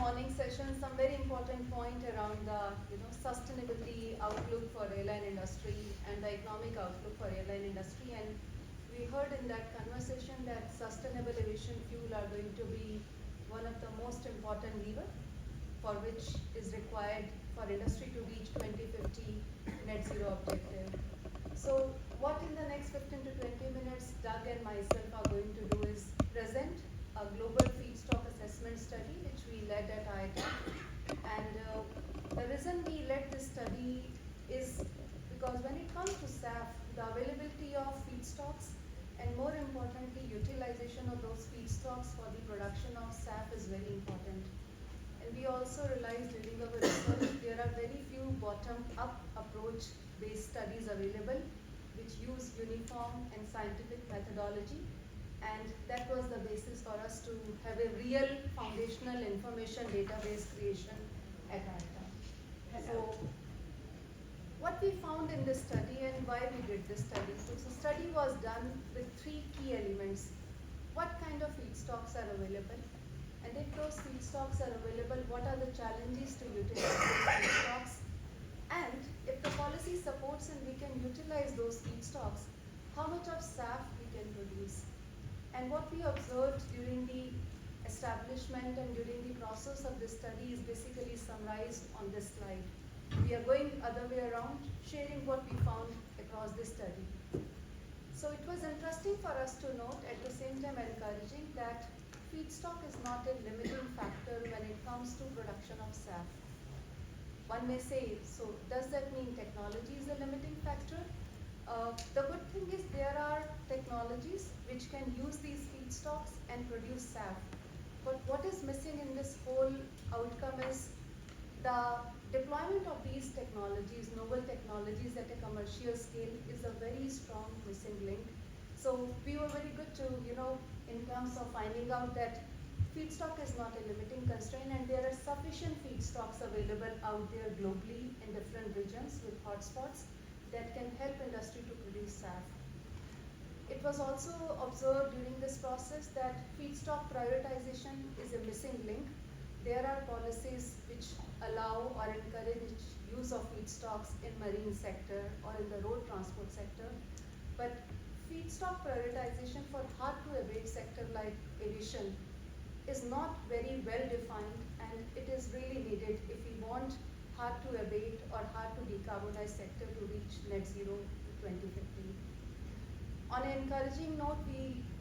morning session some very important point around the sustainability outlook for airline industry and the economic outlook for airline industry. And we heard in that conversation that sustainable aviation fuel are going to be one of the most important lever for which is required for industry to reach 2050 net zero objective. So what in the next 15 to 20 minutes Doug and myself are going to do is present a global feedstock assessment study which we led at IATA. And the reason we led this study is because when it comes to SAF, the availability of feedstocks and more importantly utilization of those feedstocks for the production of SAF is very important. And we also realized during our research there are very few bottom-up approach-based studies available which use uniform and scientific methodology, and that was the basis for us to have a real foundational information database creation at IATA. So what we found in this study and why we did this study. So the study was done with three key elements. What kind of feedstocks are available? And if those feedstocks are available, what are the challenges to utilize those feedstocks? And if the policy supports and we can utilize those feedstocks, how much of SAF we can produce? And what we observed during the establishment and during the process of this study is basically summarized on this slide. We are going other way around, sharing what we found across this study. So it was interesting for us to note, at the same time encouraging, that feedstock is not a limiting factor when it comes to production of SAF. One may say, so does that mean technology is a limiting factor? The good thing is there are technologies which can use these feedstocks and produce SAF. But what is missing in this whole outcome is the deployment of these technologies, novel technologies at a commercial scale is a very strong missing link. So we were very good to, in terms of finding out that feedstock is not a limiting constraint and there are sufficient feedstocks available out there globally in different regions with hotspots that can help industry to produce SAF. It was also observed during this process that feedstock prioritization is a missing link. There are policies which allow or encourage use of feedstocks in marine sector or in the road transport sector, but feedstock prioritization for hard to abate sector like aviation is not very well defined, and it is really needed if we want hard to abate or hard to decarbonize sector to reach net zero 2050. On an encouraging note,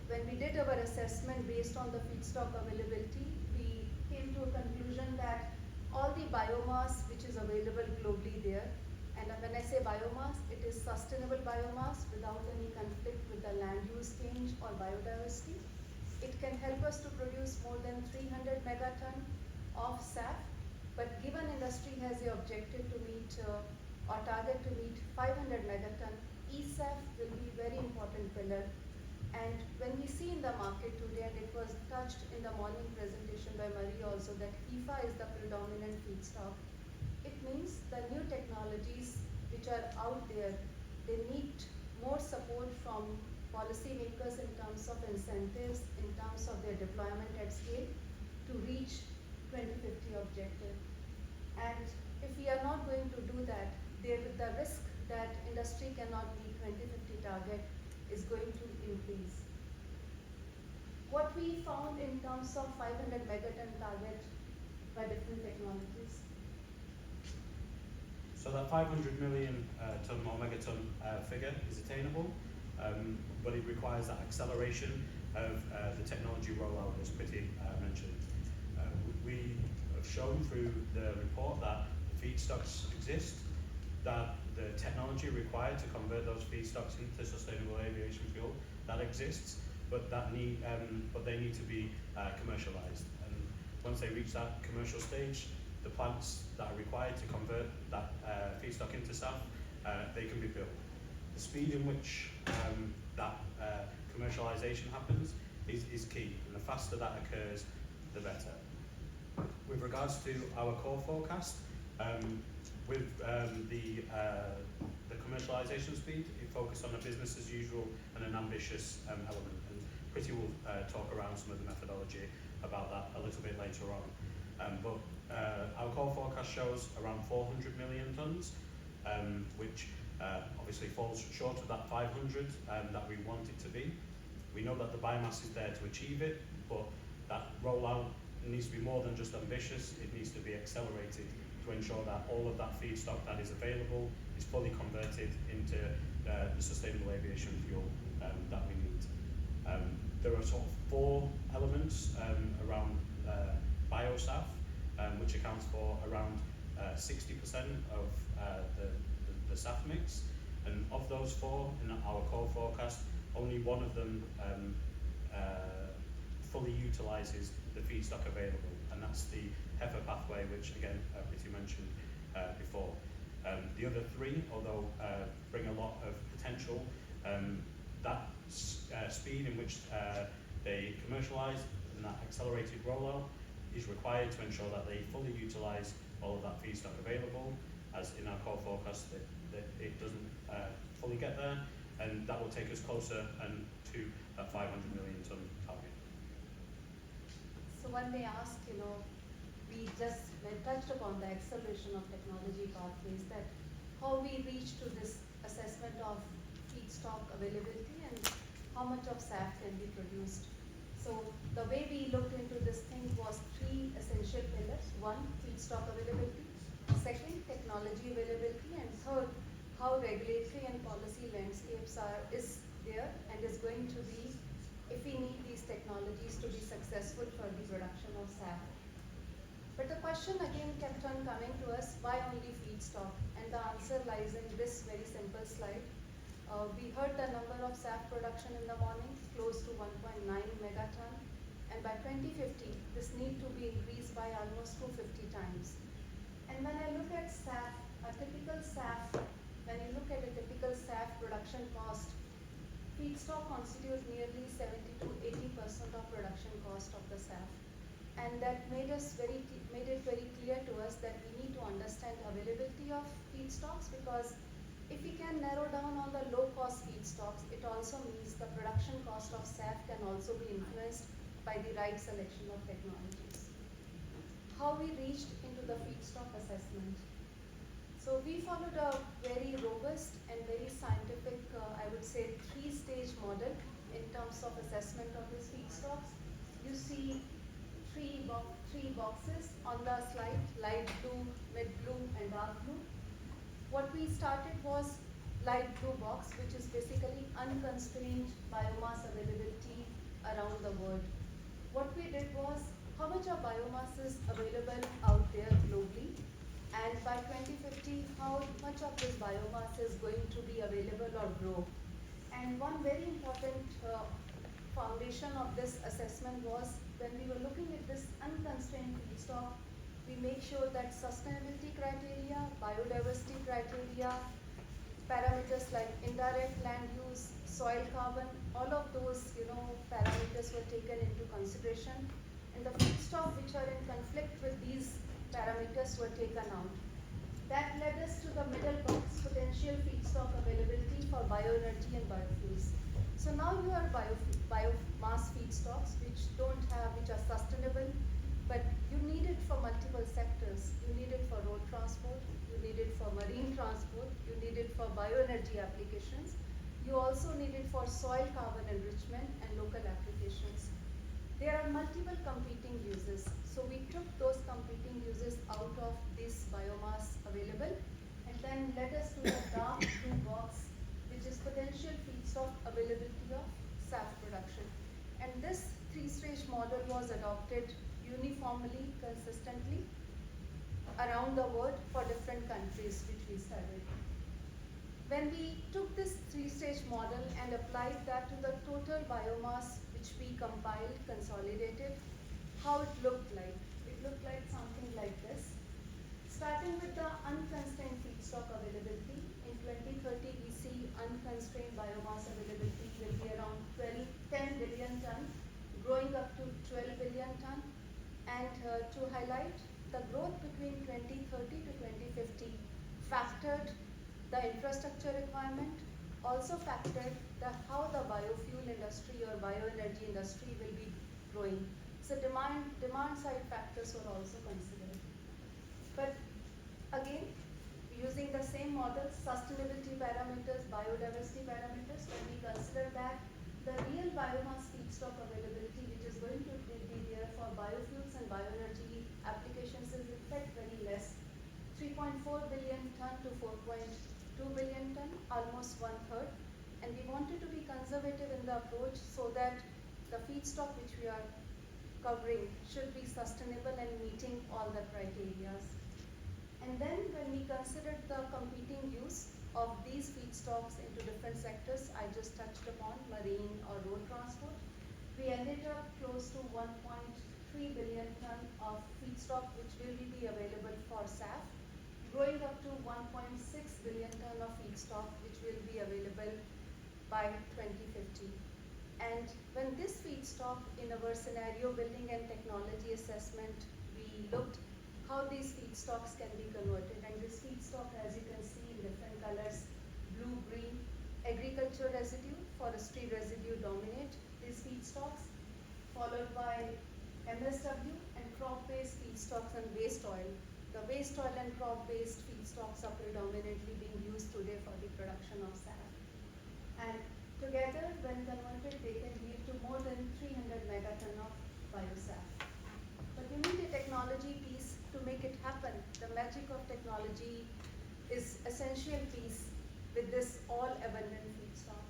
when we did our assessment based on the feedstock availability, we came to a conclusion that all the biomass which is available globally there, and when I say biomass, it is sustainable biomass without any conflict with the land use change or biodiversity. It can help us to produce more than 300 megaton of SAF, but given industry has the objective to meet or target to meet 500 megaton, eSAF will be very important pillar. And when we see in the market today, and it was touched in the morning presentation by Marie also, that EFA is the predominant feedstock. It means the new technologies which are out there, they need more support from policymakers in terms of incentives, in terms of their deployment at scale to reach 2050 objective. And if we are not going to do that, the risk that industry cannot meet 2050 target is going to increase. What we found in terms of 500 megaton target by different technologies. So that 500 million ton or megaton figure is attainable, but it requires that acceleration of the technology rollout, as Preeti mentioned. We have shown through the report that feedstocks exist, that the technology required to convert those feedstocks into sustainable aviation fuel, that exists, but they need to be commercialized. And once they reach that commercial stage, the plants that are required to convert that feedstock into SAF, they can be built. The speed in which that commercialization happens is key, and the faster that occurs, the better. With regards to our core forecast, with the commercialization speed, it focused on a business as usual and an ambitious element. And Preeti will talk around some of the methodology about that a little bit later on. But our core forecast shows around 400 million tonnes, which obviously falls short of that 500 that we want it to be. We know that the biomass is there to achieve it, but that rollout needs to be more than just ambitious. It needs to be accelerated to ensure that all of that feedstock that is available is fully converted into the sustainable aviation fuel that we need. There are sort of 4 elements around bio-SAF, which accounts for around 60% of the SAF mix. And of those 4 in our core forecast, only one of them fully utilises the feedstock available, and that's the HEFA pathway, which again Preeti mentioned before. The other 3, although bring a lot of potential, that speed in which they commercialise and that accelerated rollout is required to ensure that they fully utilise all of that feedstock available, as in our core forecast that it doesn't fully get there, and that will take us closer and to that 500 million tonne target. So one may ask, we just touched upon the acceleration of technology pathways, that how we reach to this assessment of feedstock availability and how much of SAF can be produced. So the way we looked into this thing was 3 essential pillars. 1, feedstock availability. 2nd, technology availability. And 3rd, how regulatory and policy landscapes is there and is going to be if we need these technologies to be successful for the production of SAF. But the question again kept on coming to us, why only feedstock? And the answer lies in this very simple slide. We heard the number of SAF production in the morning, close to 1.9 megaton, and by 2050, this need to be increased by almost 250 times. And when I look at SAF, when you look at a typical SAF production cost, feedstock constitutes nearly 70 to 80% of production cost of the SAF. And that made it very clear to us that we need to understand availability of feedstocks, because if we can narrow down on the low-cost feedstocks, it also means the production cost of SAF can also be influenced by the right selection of technologies. How we reached into the feedstock assessment. So we followed a very robust and very scientific, I would say, 3-stage model in terms of assessment of these feedstocks. You see 3 boxes on the slide, light blue, mid blue, and dark blue. What we started was light blue box, which is basically unconstrained biomass availability around the world. What we did was how much of biomass is available out there globally, and by 2050, how much of this biomass is going to be available or grow. And one very important foundation of this assessment was when we were looking at this unconstrained feedstock, we make sure that sustainability criteria, biodiversity criteria, parameters like indirect land use, soil carbon, all of those parameters were taken into consideration, and the feedstock which are in conflict with these parameters were taken out. That led us to the middle box, potential feedstock availability for bioenergy and biofuels. So now you have biomass feedstocks which are sustainable, but you need it for multiple sectors. You need it for road transport, you need it for marine transport, you need it for bioenergy applications. You also need it for soil carbon enrichment and local applications. There are multiple competing uses. So we took those competing uses out of this biomass available, and then led us to the dark blue box, which is potential feedstock availability of SAF production. And this 3-stage model was adopted uniformly, consistently around the world for different countries which we studied. When we took this 3-stage model and applied that to the total biomass which we compiled, consolidated, how it looked like. It looked like something like this. Starting with the unconstrained feedstock availability, in 2030 we see unconstrained biomass availability will be around 10 billion ton, growing up to 12 billion ton. And to highlight, the growth between 2030 to 2050 factored the infrastructure requirement, also factored how the biofuel industry or bioenergy industry will be growing. So demand side factors were also considered. But again, using the same model, sustainability parameters, biodiversity parameters, when we consider that the real biomass feedstock availability, which is going to be there for biofuels and bioenergy applications, is in fact very less. 3.4 billion ton to 4.2 billion ton, almost one third. And we wanted to be conservative in the approach so that the feedstock which we are covering should be sustainable and meeting all the criteria. And then when we considered the competing use of these feedstocks into different sectors, I just touched upon marine or road transport, we ended up close to 1.3 billion ton of feedstock which will be available for SAF, growing up to 1.6 billion ton of feedstock which will be available by 2050. And when this feedstock in our scenario building and technology assessment, we looked how these feedstocks can be converted. And this feedstock, as you can see in different colors, blue, green, agriculture residue, forestry residue dominate these feedstocks, followed by MSW and crop-based feedstocks and waste oil. The waste oil and crop-based feedstocks are predominantly being used today for the production of SAF. And together, when converted, they can lead to more than 300 megaton of bio-SAF. But you need a technology piece to make it happen. The magic of technology is essential piece with this all abundant feedstock.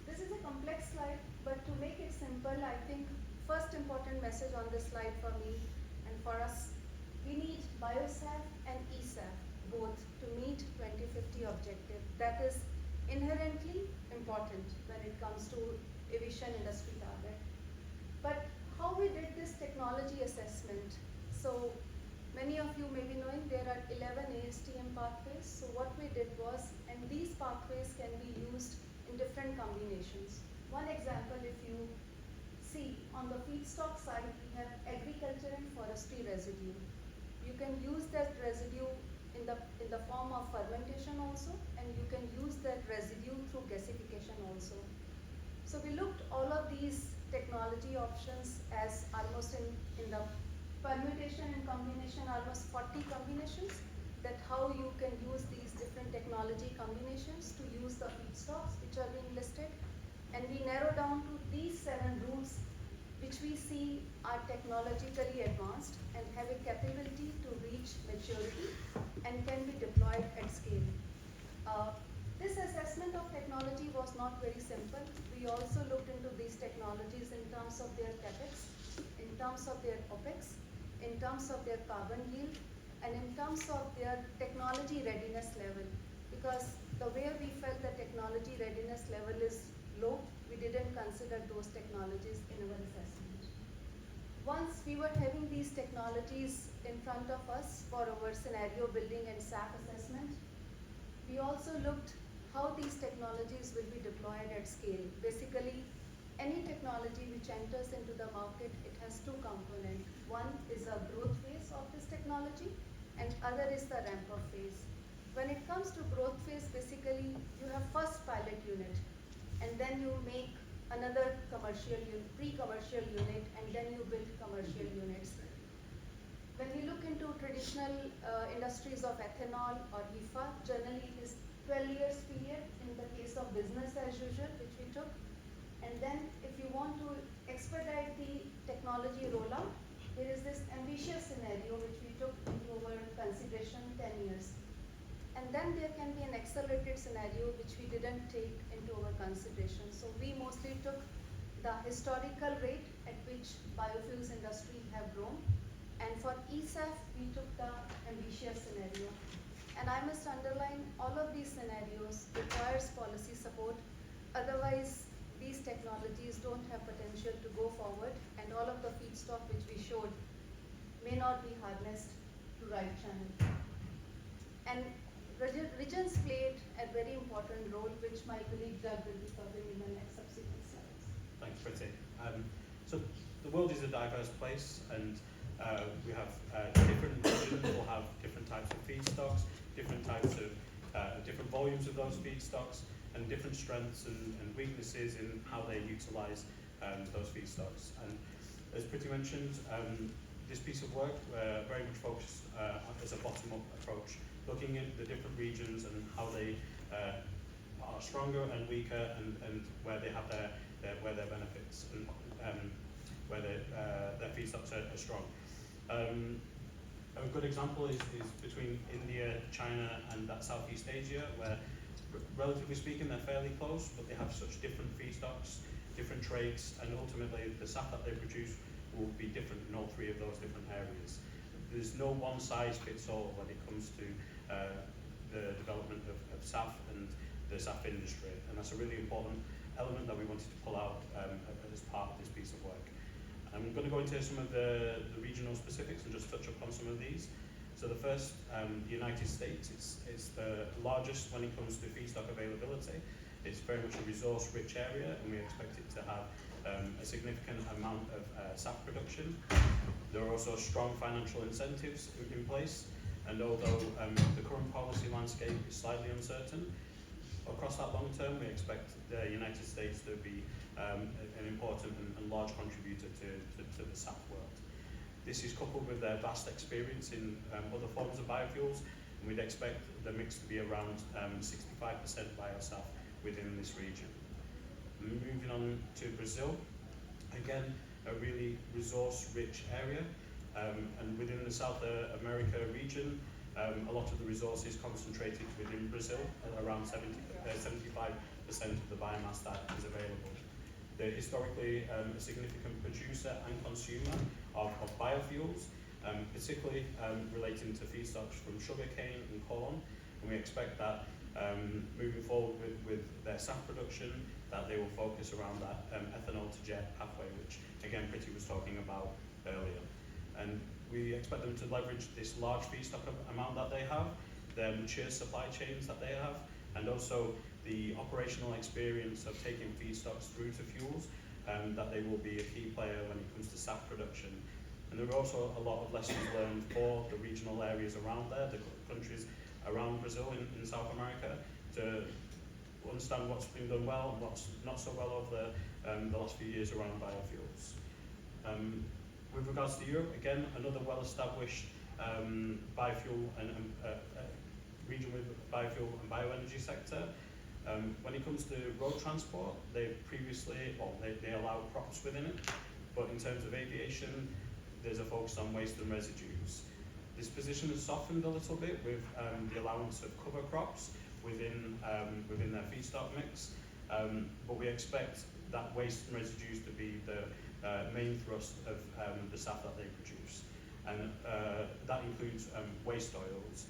This is a complex slide, but to make it simple, I think first important message on this slide for me and for us, we need bio-SAF and e-SAF both to meet 2050 objective. That is inherently important when it comes to aviation industry target. But how we did this technology assessment? So many of you may be knowing there are 11 ASTM pathways. So what we did was, and these pathways can be used in different combinations. One example, if you see on the feedstock side, we have agriculture and forestry residue. You can use that residue in the form of fermentation also, and you can use that residue through gasification also. So we looked all of these technology options as almost in the permutation and combination, almost 40 combinations, that how you can use these different technology combinations to use the feedstocks which are being listed. And we narrow down to these 7 routes which we see are technologically advanced and have a capability to reach maturity and can be deployed at scale. This assessment of technology was not very simple. We also looked into these technologies in terms of their capex, in terms of their opex, in terms of their carbon yield, and in terms of their technology readiness level. Because the way we felt the technology readiness level is low, we didn't consider those technologies in our assessment. Once we were having these technologies in front of us for our scenario building and SAF assessment, we also looked how these technologies will be deployed at scale. Basically, any technology which enters into the market, it has 2 components. One is a growth phase of this technology, and other is the ramp-up phase. When it comes to growth phase, basically, you have first pilot unit, and then you make another pre-commercial unit, and then you build commercial units. When we look into traditional industries of ethanol or HEFA, generally it is 12 years period in the case of business as usual, which we took. And then if you want to expedite the technology rollout, there is this ambitious scenario which we took into our consideration 10 years. And then there can be an accelerated scenario which we didn't take into our consideration. So we mostly took the historical rate at which biofuels industry have grown. And for eSAF, we took the ambitious scenario. And I must underline, all of these scenarios requires policy support. Otherwise, these technologies don't have potential to go forward, and all of the feedstock which we showed may not be harnessed to right channel. And regions played a very important role, which my colleague Doug will be covering in the next subsequent slides. Thanks, Preeti. So the world is a diverse place, and we have different regions will have different types of feedstocks, different types of different volumes of those feedstocks, and different strengths and weaknesses in how they utilize those feedstocks. And As Preeti mentioned, this piece of work very much focused as a bottom-up approach, looking at the different regions and how they are stronger and weaker, and where they have where their benefits and where their feedstocks are strong. A good example is between India, China, and that Southeast Asia, where relatively speaking they're fairly close, but they have such different feedstocks, different traits, and ultimately the SAF that they produce will be different in all three of those different areas. There's no one size fits all when it comes to the development of SAF and the SAF industry, and that's a really important element that we wanted to pull out as part of this piece of work. I'm going to go into some of the regional specifics and just touch upon some of these. So the first, the United States, it's the largest when it comes to feedstock availability. It's very much a resource-rich area, and we expect it to have a significant amount of SAF production. There are also strong financial incentives in place, and although the current policy landscape is slightly uncertain, across that long term, we expect the United States to be an important and large contributor to the SAF world. This is coupled with their vast experience in other forms of biofuels, and we'd expect the mix to be around 65% bio-SAF within this region. Moving on to Brazil, again, a really resource-rich area, and within the South America region, a lot of the resource is concentrated within Brazil, at around 75% of the biomass that is available. They're historically a significant producer and consumer of biofuels, particularly relating to feedstocks from sugarcane and corn, and we expect that moving forward with their SAF production, that they will focus around that ethanol to jet pathway, which again Preeti was talking about earlier. And we expect them to leverage this large feedstock amount that they have, their mature supply chains that they have, and also the operational experience of taking feedstocks through to fuels, that they will be a key player when it comes to SAF production. And there are also a lot of lessons learned for the regional areas around there, the countries around Brazil in South America, to understand what's been done well and what's not so well over the last few years around biofuels. With regards to Europe, again, another well-established biofuel and region with biofuel and bioenergy sector. When it comes to road transport, they allow crops within it, but in terms of aviation, there's a focus on waste and residues. This position has softened a little bit with the allowance of cover crops within their feedstock mix, but we expect that waste and residues to be the main thrust of the SAF that they produce, and that includes waste oils.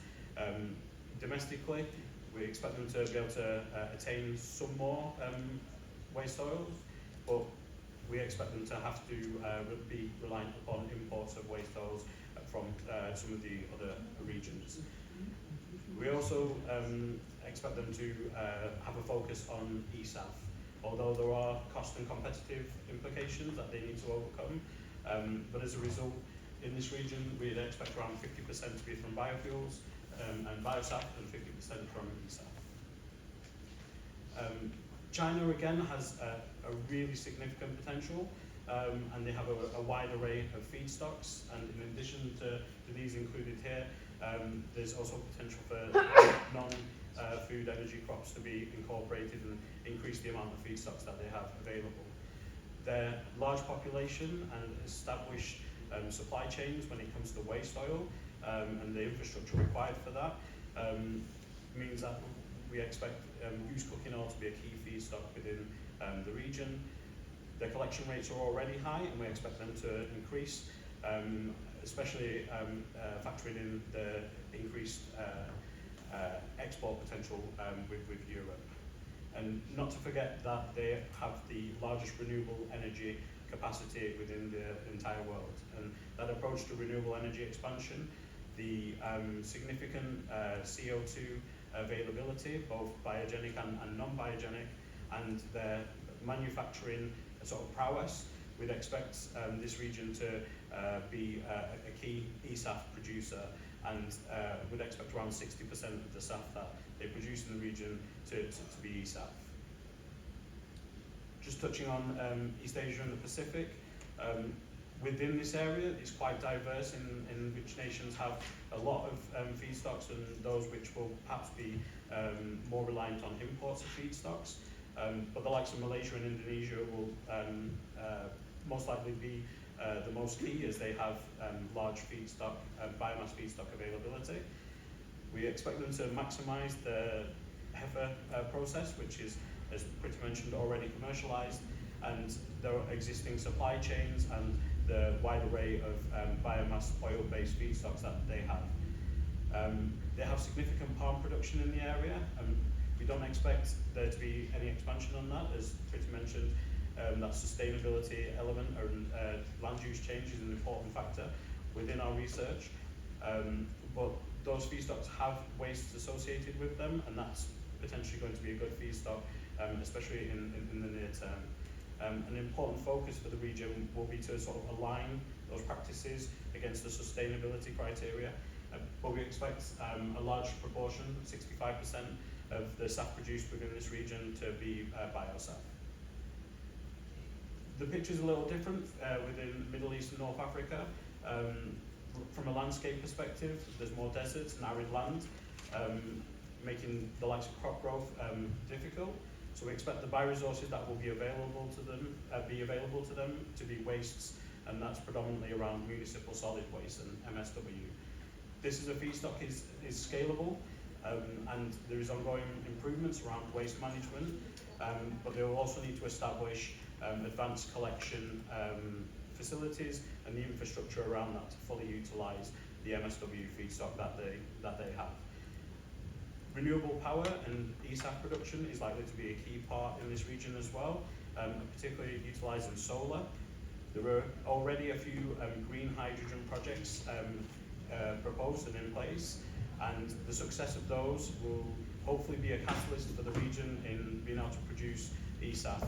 Domestically, we expect them to be able to attain some more waste oils, but we expect them to have to be reliant upon imports of waste oils from some of the other regions. We also expect them to have a focus on eSAF, although there are cost and competitive implications that they need to overcome. But as a result, in this region, we'd expect around 50% to be from biofuels and bio-SAF, and 50% from eSAF. China, again, has a really significant potential, and they have a wide array of feedstocks, and in addition to these included here, there's also potential for non-food energy crops to be incorporated and increase the amount of feedstocks that they have available. Their large population and established supply chains when it comes to waste oil and the infrastructure required for that means that we expect used cooking oil to be a key feedstock within the region. Their collection rates are already high, and we expect them to increase, especially factoring in the increased export potential with Europe. And not to forget that they have the largest renewable energy capacity within the entire world. And that approach to renewable energy expansion, the significant CO2 availability, both biogenic and non-biogenic, and their manufacturing sort of prowess, we'd expect this region to be a key eSAF producer, and would expect around 60% of the SAF that they produce in the region to be eSAF. Just touching on East Asia and the Pacific, within this area, it's quite diverse in which nations have a lot of feedstocks and those which will perhaps be more reliant on imports of feedstocks. But the likes of Malaysia and Indonesia will most likely be the most key, as they have large feedstock, biomass feedstock availability. We expect them to maximise the heifer process, which is, as Preeti mentioned, already commercialised, and their existing supply chains and the wide array of biomass oil-based feedstocks that they have. They have significant palm production in the area, and we don't expect there to be any expansion on that. As Preeti mentioned, that sustainability element and land use change is an important factor within our research. But those feedstocks have waste associated with them, and that's potentially going to be a good feedstock, especially in the near term. An important focus for the region will be to sort of align those practices against the sustainability criteria, but we expect a large proportion, 65% of the SAF produced within this region, to be bio-SAF. The picture's a little different within Middle East and North Africa. From a landscape perspective, there's more deserts and arid land, making the likes of crop growth difficult. So we expect the bioresources that will be available to them to be wastes, and that's predominantly around municipal solid waste and MSW. This is a feedstock is scalable, and there is ongoing improvements around waste management, but they will also need to establish advanced collection facilities and the infrastructure around that to fully utilise the MSW feedstock that they have. Renewable power and eSAF production is likely to be a key part in this region as well, particularly utilising solar. There are already a few green hydrogen projects proposed and in place, and the success of those will hopefully be a catalyst for the region in being able to produce eSAF,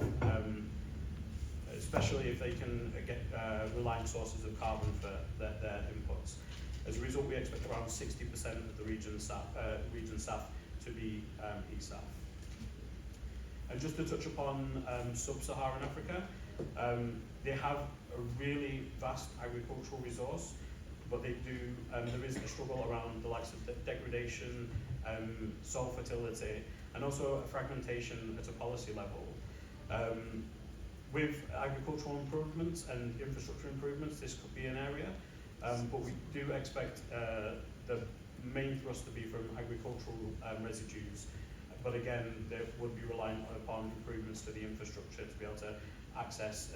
especially if they can get reliant sources of carbon for their inputs. As a result, we expect around 60% of the region's SAF to be eSAF. And just to touch upon sub-Saharan Africa, they have a really vast agricultural resource, but they do, there is a struggle around the likes of degradation, soil fertility, and also a fragmentation at a policy level. With agricultural improvements and infrastructure improvements, this could be an area, but we do expect the main thrust to be from agricultural residues. But again, they would be reliant upon improvements to the infrastructure to be able to access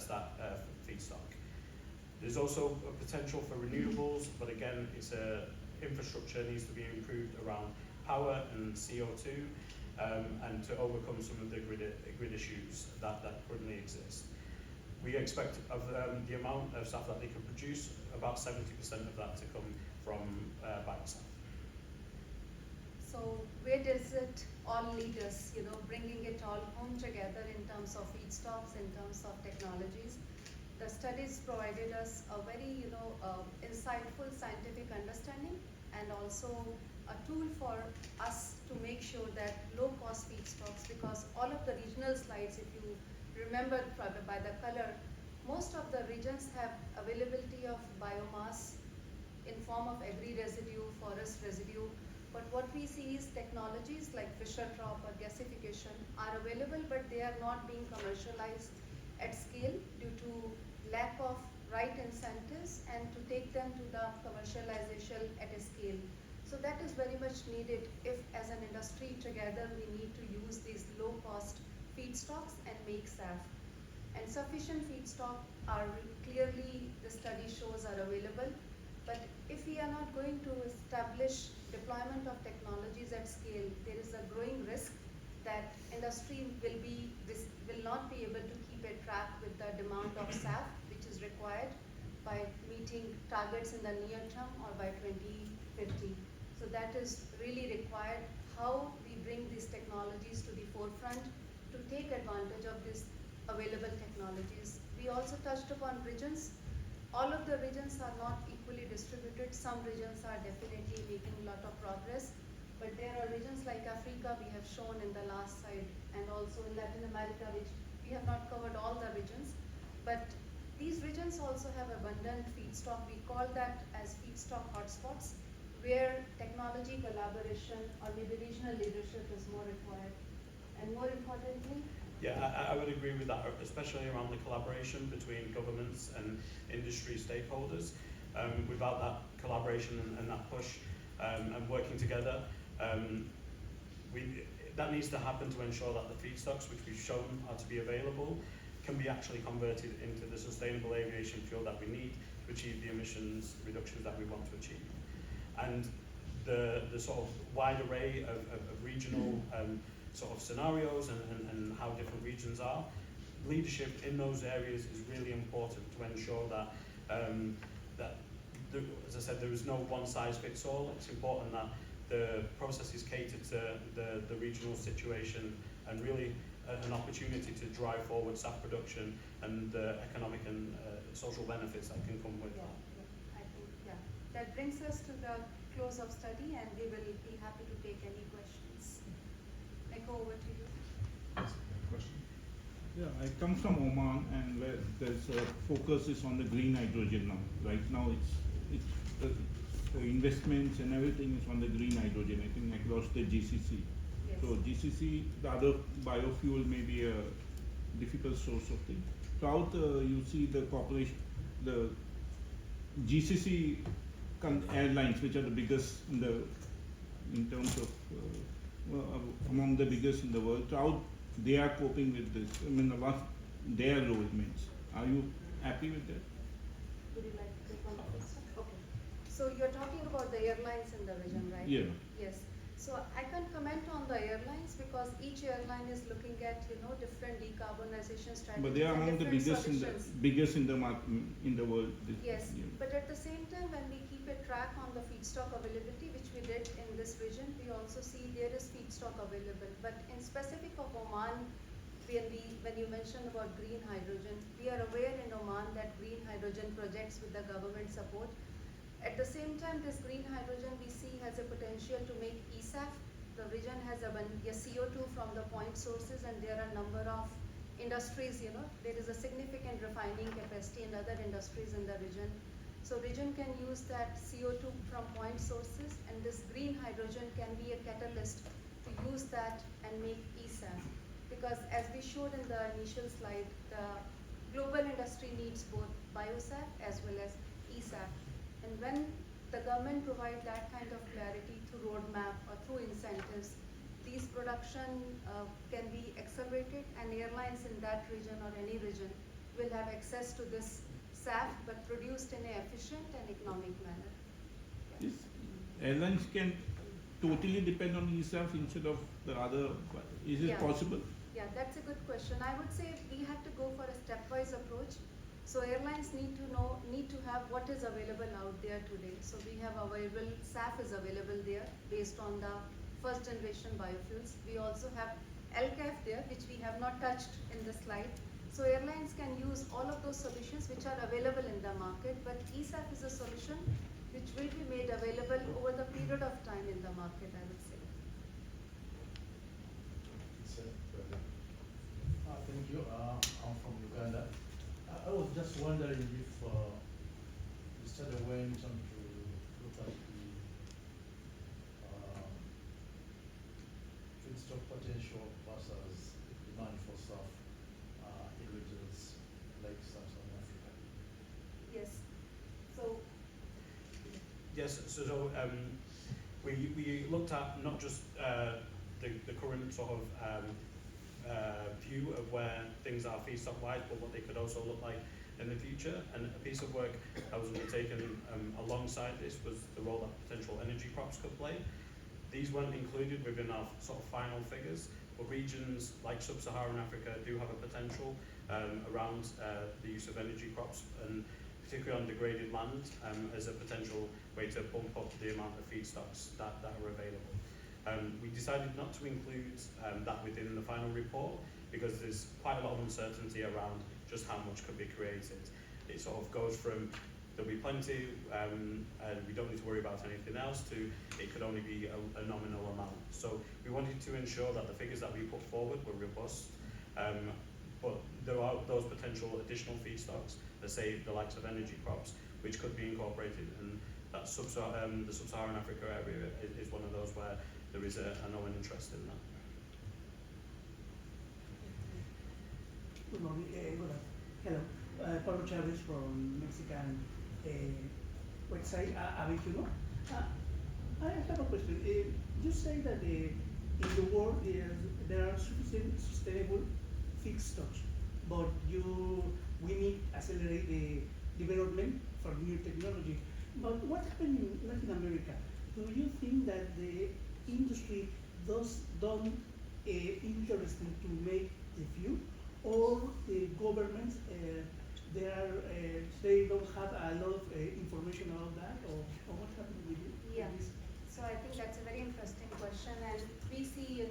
that feedstock. There's also a potential for renewables, but again, infrastructure needs to be improved around power and CO2, and to overcome some of the grid issues that currently exist. We expect of the amount of SAF that they can produce, about 70% of that to come from bio-SAF. So where does it all lead us, bringing it all home together in terms of feedstocks, in terms of technologies? The studies provided us a very, insightful scientific understanding, and also a tool for us to make sure that low-cost feedstocks, because all of the regional slides, if you remember by the color, most of the regions have availability of biomass in form of agri-residue, forest residue, but what we see is technologies like Fischer Tropsch or gasification are available, but they are not being commercialized at scale due to lack of right incentives and to take them to the commercialization at a scale. So that is very much needed if, as an industry together, we need to use these low-cost feedstocks and make SAF. And sufficient feedstock are clearly, the study shows, are available. But if we are not going to establish deployment of technologies at scale, there is a growing risk that industry will not be able to keep a track with the demand of SAF, which is required by meeting targets in the near term or by 2050. So that is really required, how we bring these technologies to the forefront to take advantage of these available technologies. We also touched upon regions. All of the regions are not equally distributed. Some regions are definitely making a lot of progress, but there are regions like Africa we have shown in the last slide, and also in Latin America, which we have not covered all the regions. But These regions also have abundant feedstock. We call that as feedstock hotspots, where technology collaboration or maybe regional leadership is more required. And more importantly, Yeah, I would agree with that, especially around the collaboration between governments and industry stakeholders. Without that collaboration and that push and working together, that needs to happen to ensure that the feedstocks, which we've shown are to be available, can be actually converted into the sustainable aviation fuel that we need to achieve the emissions reductions that we want to achieve. And the sort of wide array of regional sort of scenarios and how different regions are, leadership in those areas is really important to ensure that, as I said, there is no one size fits all. It's important that the processes cater to the regional situation and really an opportunity to drive forward SAF production and the economic and social benefits that can come with that. I think, that brings us to the close of study, and we will be happy to take any questions. Echo, over to you. Question. Yeah, I come from Oman, and where there's a focus is on the green hydrogen now. Right now, it's the investments and everything is on the green hydrogen. I think across the GCC. Yes. So GCC, the other biofuel may be a difficult source of thing. So how you see the cooperation, the GCC airlines, which are the biggest in terms of among the biggest in the world, so how they are coping with this? I mean, what their role means. Are you happy with that? Would you like to take on the first one? Okay. So you're talking about the airlines in the region, right? Yeah. Yes. So I can't comment on the airlines because each airline is looking at different decarbonization strategies. But they are and among the different biggest in the market in the world. Yes, Yeah. but at the same time, when we keep a track on the feedstock availability, which we did in this region, we also see there is feedstock available. But in specific of Oman, when you mentioned about green hydrogen, we are aware in Oman that green hydrogen projects with the government support. At the same time, this green hydrogen we see has a potential to make SAF. The region has a CO2 from the point sources, and there are a number of industries, there is a significant refining capacity in other industries in the region. So region can use that CO2 from point sources, and this green hydrogen can be a catalyst to use that and make SAF. Because as we showed in the initial slide, the global industry needs both bio-SAF as well as SAF. And when the government provide that kind of clarity through roadmap or through incentives, these production can be accelerated, and airlines in that region or any region will have access to this SAF, but produced in an efficient and economic manner. Yes. Airlines can totally depend on SAF instead of the other. Is it possible? Yeah, that's a good question. I would say we have to go for a stepwise approach. So airlines need to have what is available out there today. So we have available, SAF is available there based on the first generation biofuels. We also have LCAF there, which we have not touched in the slide. So airlines can use all of those solutions which are available in the market, but SAF is a solution which will be made available over the period of time in the market, I would say. Thank you. I'm from Uganda. I was just wondering if the study went on to look at the feedstock potential versus demand for SAF in regions like Southern Africa. Yes. So. Yes. So we looked at not just the current sort of view of where things are feedstock-wise, but what they could also look like in the future. And a piece of work that was undertaken alongside this was the role that potential energy crops could play. These weren't included within our sort of final figures, but regions like Sub-Saharan Africa do have a potential around the use of energy crops, and particularly on degraded land as a potential way to bump up the amount of feedstocks that are available. We decided not to include that within the final report because there's quite a lot of uncertainty around just how much could be created. It sort of goes from there'll be plenty and we don't need to worry about anything else to it could only be a nominal amount. So we wanted to ensure that the figures that we put forward were robust, but there are those potential additional feedstocks, let's say the likes of energy crops, which could be incorporated, and that the sub-Saharan Africa area is one of those where there is a known interest in that. Good morning. Hello. Pablo Chavez from Mexican website, Avicuno. I have a question. You say that in the world there are sufficient sustainable feedstocks, but we need to accelerate the development for new technology. But what happened in Latin America? Do you think that the industry don't interested to make the fuel, or the governments they don't have a lot of information about that, or what happened with Yeah. this? So I think that's a very interesting question, and we see,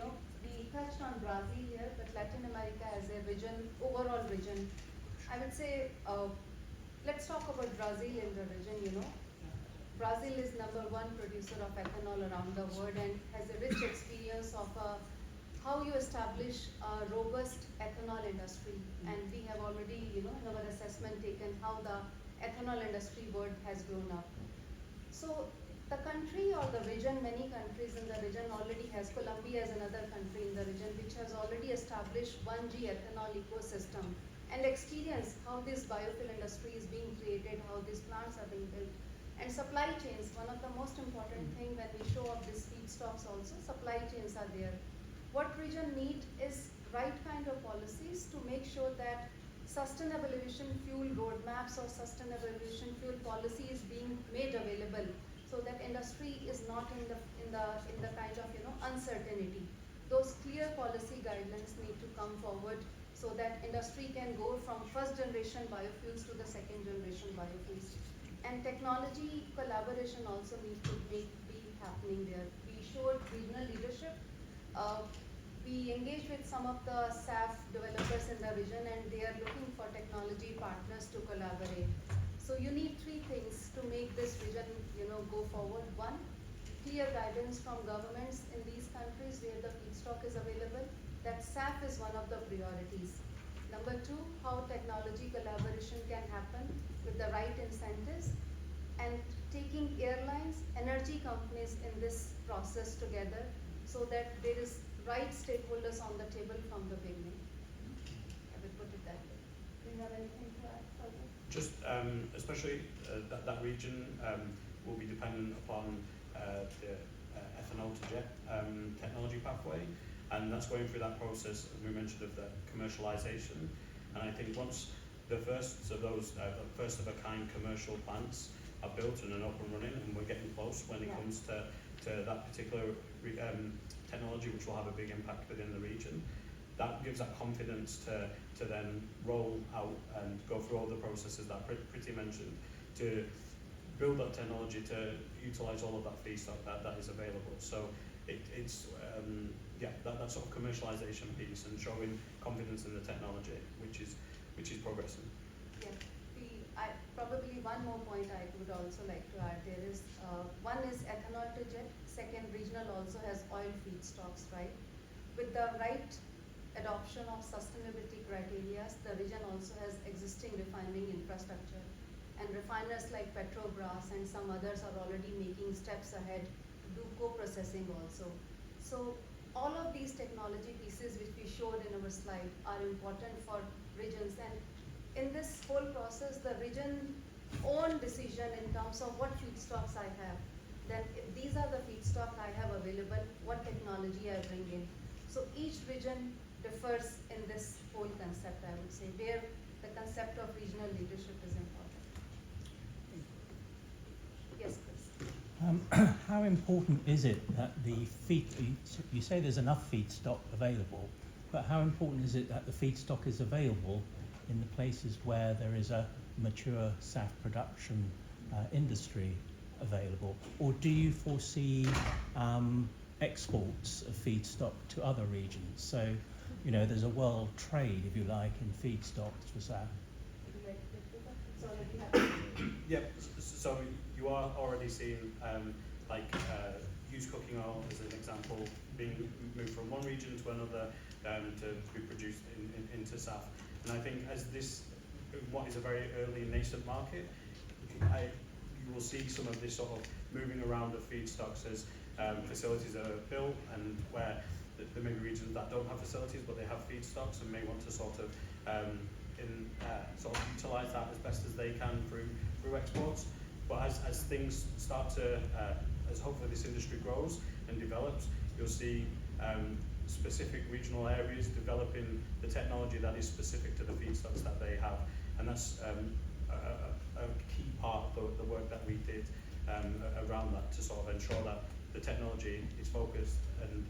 we touched on Brazil here, but Latin America as a region, overall region, I would say, let's talk about Brazil in the region, Brazil is #1 producer of ethanol around the world and has a rich experience of how you establish a robust ethanol industry. And we have already, in our assessment taken how the ethanol industry world has grown up. So the country or the region, many countries in the region already has, Colombia as another country in the region which has already established 1G ethanol ecosystem and experience how this biofuel industry is being created, how these plants are being built. And supply chains, one of the most important thing when we show up these feedstocks also, supply chains are there. What region need is right kind of policies to make sure that sustainable aviation fuel roadmaps or sustainable aviation fuel policy is being made available, so that industry is not in the kind of uncertainty. Those clear policy guidelines need to come forward so that industry can go from first generation biofuels to the second generation biofuels. And technology collaboration also needs to be happening there. We showed regional leadership. We engaged with some of the SAF developers in the region, and they are looking for technology partners to collaborate. So you need 3 things to make this region, go forward. 1, clear guidance from governments in these countries where the feedstock is available. That SAF is one of the priorities. Number 2, how technology collaboration can happen with the right incentives, and taking airlines, energy companies in this process together so that there is right stakeholders on the table from the beginning. I would put it that way. Do you have anything to add further? Just especially that region will be dependent upon the ethanol to jet technology pathway, and that's going through that process, as we mentioned, of the commercialization. And I think once the first of those first of a kind commercial plants are built and are up and running, and we're getting close when it comes to that particular technology, which will have a big impact within the region, that gives that confidence to then roll out and go through all the processes that Preeti mentioned to build that technology to utilize all of that feedstock that is available. So it's that sort of commercialization piece and showing confidence in the technology, which is progressing. Yeah, probably one more point I would also like to add there is, one is ethanol to jet, second regional also has oil feedstocks, right? With the right adoption of sustainability criteria, the region also has existing refining infrastructure, and refiners like Petrobras and some others are already making steps ahead to do co-processing also. So all of these technology pieces which we showed in our slide are important for regions, and in this whole process the region own decision in terms of what feedstocks I have, then if these are the feedstock I have available, what technology I bring in. So each region differs in this whole concept, I would say, where the concept of regional leadership is important. Yes, Chris. How important is it that you say there's enough feedstock available, but how important is it that the feedstock is available in the places where there is a mature SAF production industry available? Or do you foresee exports of feedstock to other regions? So, there's a world trade, if you like, in feedstocks for SAF. Would you like to take that? It's already happening. Yep. So you are already seeing used cooking oil as an example being moved from one region to another to be produced into SAF. And I think as this, what is a very early and nascent market, you will see some of this sort of moving around of feedstocks as facilities are built, and where there may be regions that don't have facilities but they have feedstocks and may want to sort of utilise that as best as they can through exports. But as things start to, as hopefully this industry grows and develops, you'll see specific regional areas developing the technology that is specific to the feedstocks that they have, and that's a key part of the work that we did around that, to sort of ensure that the technology is focused and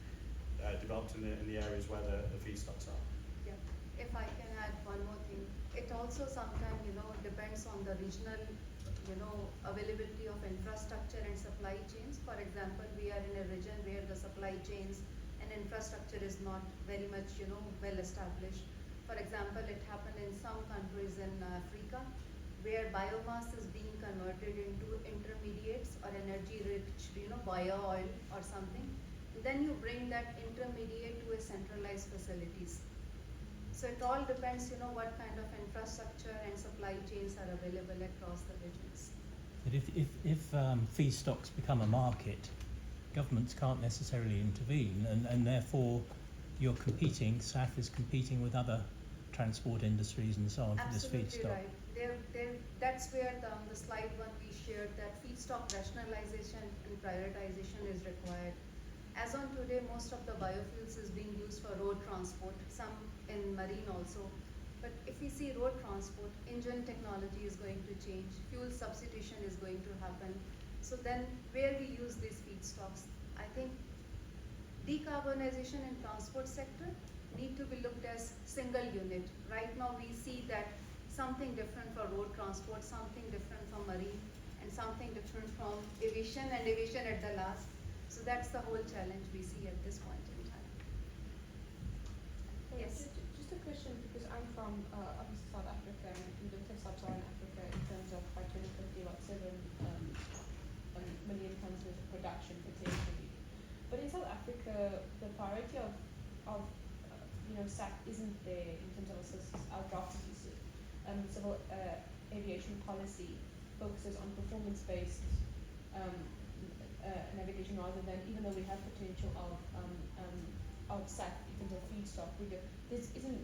developed in the areas where the feedstocks are. Yeah, if I can add one more thing, it also sometimes, depends on the regional, availability of infrastructure and supply chains. For example, we are in a region where the supply chains and infrastructure is not very much, well established. For example, it happened in some countries in Africa, where biomass is being converted into intermediates or energy-rich, bio oil or something. Then you bring that intermediate to a centralized facilities. So it all depends, what kind of infrastructure and supply chains are available across the regions. But if feedstocks become a market, governments can't necessarily intervene, and therefore you're competing, SAF is competing with other transport industries and so on for this feedstock. Absolutely right. That's where on the slide one we shared that feedstock rationalization and prioritization is required. As on today, most of the biofuels is being used for road transport, some in marine also. But if we see road transport, engine technology is going to change, fuel substitution is going to happen. So then where we use these feedstocks, I think decarbonization in transport sector need to be looked as single unit. Right now we see that something different for road transport, something different from marine, and something different from aviation, and aviation at the last. So that's the whole challenge we see at this point in time. Yes. Just a question, because I'm from obviously South Africa, and we looked at sub-Saharan Africa in terms of by 2050 about 7 million tons of production potentially. But in South Africa, the priority of SAF isn't there in terms of our draft civil aviation policy focuses on performance-based navigation rather than, even though we have potential of SAF in terms of feedstock, this isn't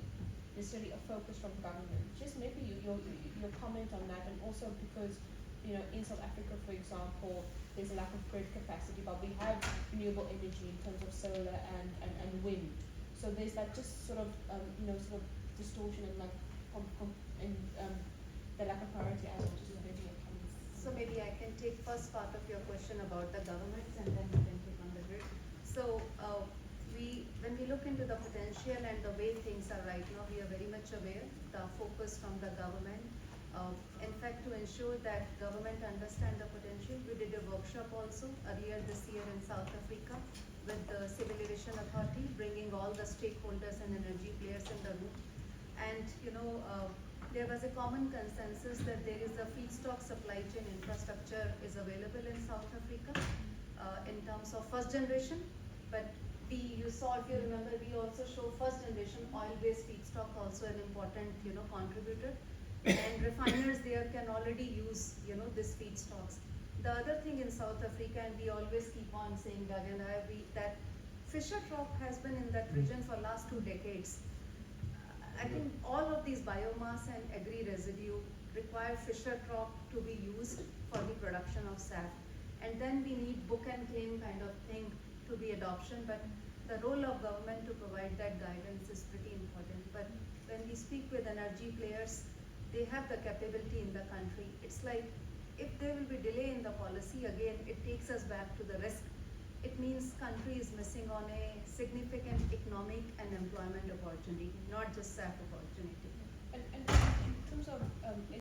necessarily a focus from government. Just maybe your comment on that, and also because in South Africa, for example, there's a lack of grid capacity, but we have renewable energy in terms of solar and wind. So there's that just sort of distortion and the lack of priority as well. Just maybe a comment. So maybe I can take first part of your question about the governments, and then you can take on the grid. So when we look into the potential and the way things are right now, we are very much aware the focus from the government. In fact, to ensure that government understand the potential, we did a workshop also earlier this year in South Africa with the Civil Aviation Authority, bringing all the stakeholders and energy players in the room. And there was a common consensus that there is a feedstock supply chain infrastructure is available in South Africa in terms of first generation. But you saw, if you remember, we also show first generation oil-based feedstock also an important contributor. And refiners there can already use this feedstocks. The other thing in South Africa, and we always keep on saying, Doug and I, that Fisher Tropsch has been in that region for last 2 decades. I think all of these biomass and agri residue require Fisher Tropsch to be used for the production of SAF. And then we need book and claim kind of thing to be adoption, but the role of government to provide that guidance is pretty important. But when we speak with energy players, they have the capability in the country. It's like, if there will be delay in the policy, again, it takes us back to the risk. It means country is missing on a significant economic and employment opportunity, not just SAF opportunity. And in terms of